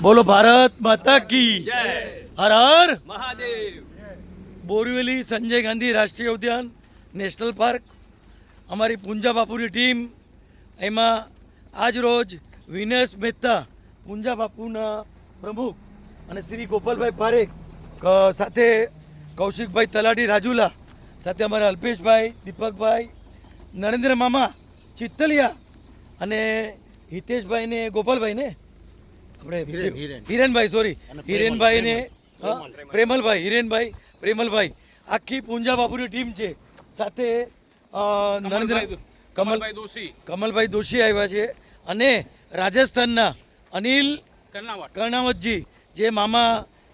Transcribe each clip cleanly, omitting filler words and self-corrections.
બોલો ભારત માતા કી હર હર મહાદેવ. બોરીવલી સંજય ગાંધી રાષ્ટ્રીય ઉદ્યાન નેશનલ પાર્ક અમારી પૂંજા બાપુની ટીમ એમાં આજ રોજ વિનેશ મહેતા પૂંજા બાપુના પ્રમુખ અને શ્રી ગોપાલભાઈ પારેખ સાથે કૌશિકભાઈ તલાટી રાજુલા સાથે અમારા અલ્પેશભાઈ દીપકભાઈ નરેન્દ્ર મામા ચિત્તલિયા અને હિતેશભાઈ ને ગોપાલભાઈ ને આપણે હિરેનભાઈ સોરી હિરેનભાઈ ને પ્રેમલભાઈ હિરેનભાઈ પ્રેમલભાઈ આખી પૂંજા બાપુની ટીમ છે સાથે નરેન્દ્ર કમલભાઈ દોશી આવ્યા છે અને રાજસ્થાનના અનિલ કર્ણાવતજી જે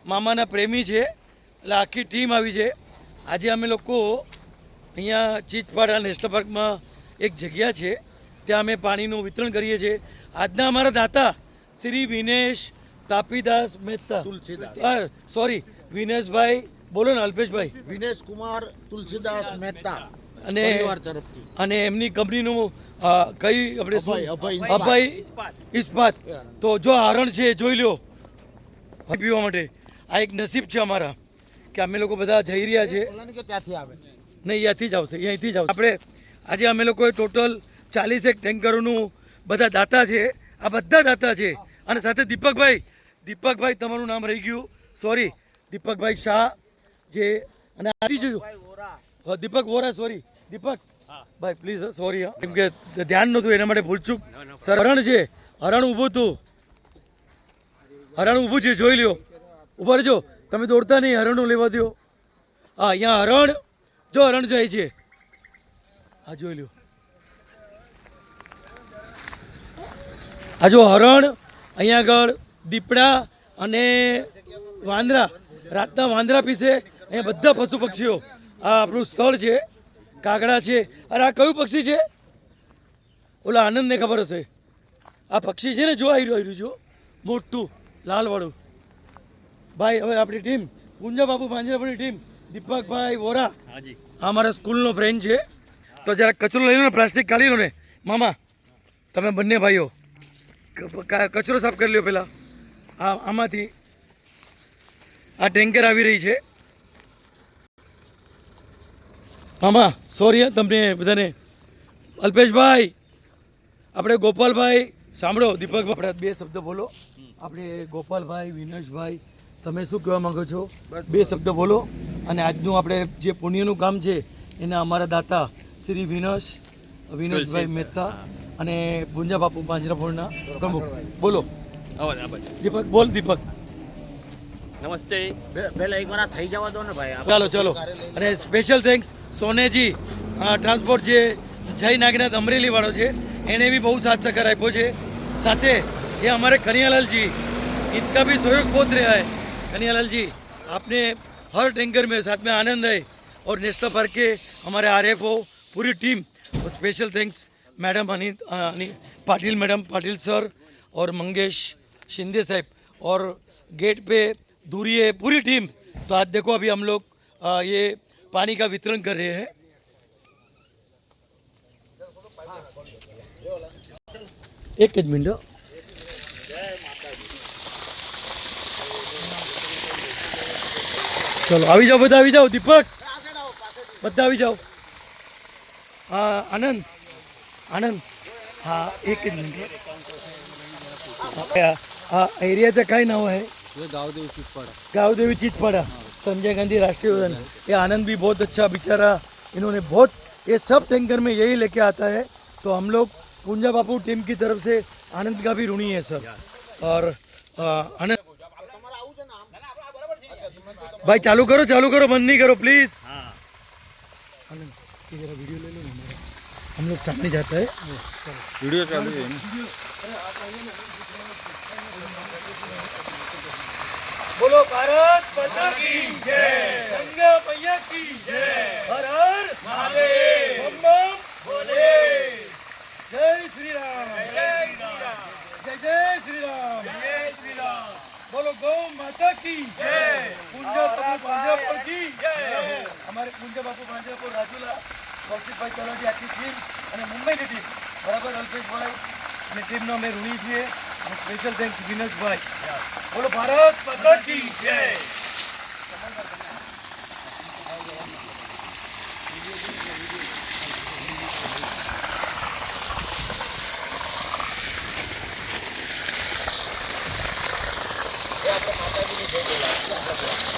મામાના પ્રેમી છે એટલે આખી ટીમ આવી છે. આજે અમે લોકો અહીંયા ચીચપાડા નેશનલ પાર્કમાં એક જગ્યા છે ત્યાં અમે પાણીનું વિતરણ કરીએ છીએ. આજના અમારા દાતા શ્રી વિનેશ તાપીદાસ મહેતા સોરી વિનેશભાઈ બોલો ને અલ્પેશભાઈ વિનેશ કુમાર તુલસીદાસ મહેતા અને એમની કંપનીનું કઈ આપણે અભય ઇસ્પાત. તો જો હરણ છે જોઈ લો પીવા માટે. આ એક નસીબ છે અમારા કે અમે લોકો બધા જઈ રહ્યા છે. નહીં અહીંયાથી જ આવશે અહીંથી જ આવશે. આપણે આજે અમે લોકોએ ટોટલ 40 ટેન્કરોનું બધા દાતા છે. આ બધા દાતા છે અને સાથે દીપકભાઈ તમારું નામ રહી ગયું સોરી દીપકભાઈ શાહ જે અને આવી જજો દીપક વોરા સોરી દીપક ભાઈ પ્લીઝ સોરી કેમ કે ધ્યાન નહોતું એના માટે ભૂલચૂક. સર હરણ છે હરણ ઊભું હતું હરણ ઊભું છે જોઈ લ્યો ઊભા રહેજો તમે દોડતા નહીં હરણનું લેવા દો. હા અહીંયા હરણ જો હરણ જાય છે હા જોઈ લ્યો આ જો હરણ અહીંયા આગળ દીપડા અને વાંદરા રાતના વાંદરા પીસે અહીંયા બધા પશુ પક્ષીઓ. આ આપણું સ્થળ છે કાગડા છે. અરે આ કયું પક્ષી છે ઓલા આનંદને ખબર હશે આ પક્ષી છે ને જો આવી રહ્યું જો મોટું લાલવાળું. ભાઈ હવે આપણી ટીમ પૂંજા બાપુ પાંજરાપુરની ટીમ દીપકભાઈ વોરા આ અમારા સ્કૂલનો ફ્રેન્ડ છે. તો જરા કચરો લઈ લો ને પ્લાસ્ટિક કાઢી લો ને મામા તમે બંને ભાઈઓ કચરો સાફ કરી લ્યો પહેલાં. આમાંથી આ ટેન્કર આવી રહી છે મામા સોરી તમને બધાને. અલ્પેશભાઈ આપણે ગોપાલભાઈ સાંભળો દીપકભાઈ આપણે 2 શબ્દ બોલો. આપણે ગોપાલભાઈ વિનેશભાઈ તમે શું કહેવા માંગો છો 2 શબ્દ બોલો. અને આજનું આપણે જે પુણ્યનું કામ છે એના અમારા દાતા શ્રી વિનેશભાઈ મહેતા અને પૂંજા બાપુ પાંજરાપોળના પ્રમુખ બોલો. દીપક બોલ દીપક. નમસ્તે. પહેલા એકવાર થઈ જવા દો ને ભાઈ. ચાલો અને સ્પેશિયલ થેન્ક્સ સોનેજી ટ્રાન્સપોર્ટ જે જય નાગનાથ અમરેલી વાળો છે એને भी बहुत साथ सहकार આપ્યો છે. સાથે ये हमारे कन्हैयालाल जी इनका भी सहयोग बहुत रहा है. कन्हैयालाल जी आपने हर टैंकर में साथ में आनंद है और नेशनल पार्क के हमारे आरएफओ पूरी टीम और special thanks madam Patil madam Patil sir और मंगेश शिंदे साहब और गेट पे दूरी है पूरी टीम. तो आज देखो अभी हम लोग ये पानी का वितरण कर रहे हैं. एक मिनट चलो આવી જાઓ બધા આવી જાઓ. દીપક બધા આવી જાઓ. हाँ आनंद हाँ एक मिनट. हाँ एरियाचं काय नाव आहे गावदेवी चीतपाड़ा संजय गांधी राष्ट्रीय उद्यान. ये आनंद भी बहुत अच्छा बेचारा इन्होंने बहुत ये सब टैंकर में यही लेके आता है. तो हम लोग पूंजा बापू टीम की तरफ से आनंद का भी ऋणी है सर. और आनंद भाई चालू करो बंद नहीं करो प्लीज. आनंद जरा वीडियो ले लो ना हमारा. हम लोग सामने जाता है वीडियो चालू है. बोलो भारत माता की जय. गंगा मैया की जय. हर हर महादेव. बम बम बोले. जय श्री राम. जय श्री राम. बोलो गौ माता की जय. पूंजा बापू પાંજરાપોળ की जय. हमारे पूंजा बापू પાંજરાપોળ રાજુલા કૌશિકભાઈ તલાટી આખી ટીમ અને મુંબઈની ટીમ બરાબર અલ્પેશભાઈ ની ટીમનો અમે ઋણી છીએ. Special thanks Vineshbhai. બોલો ભારત માતા કી જય. એ આપણે માતાજીની જય બોલાવીએ.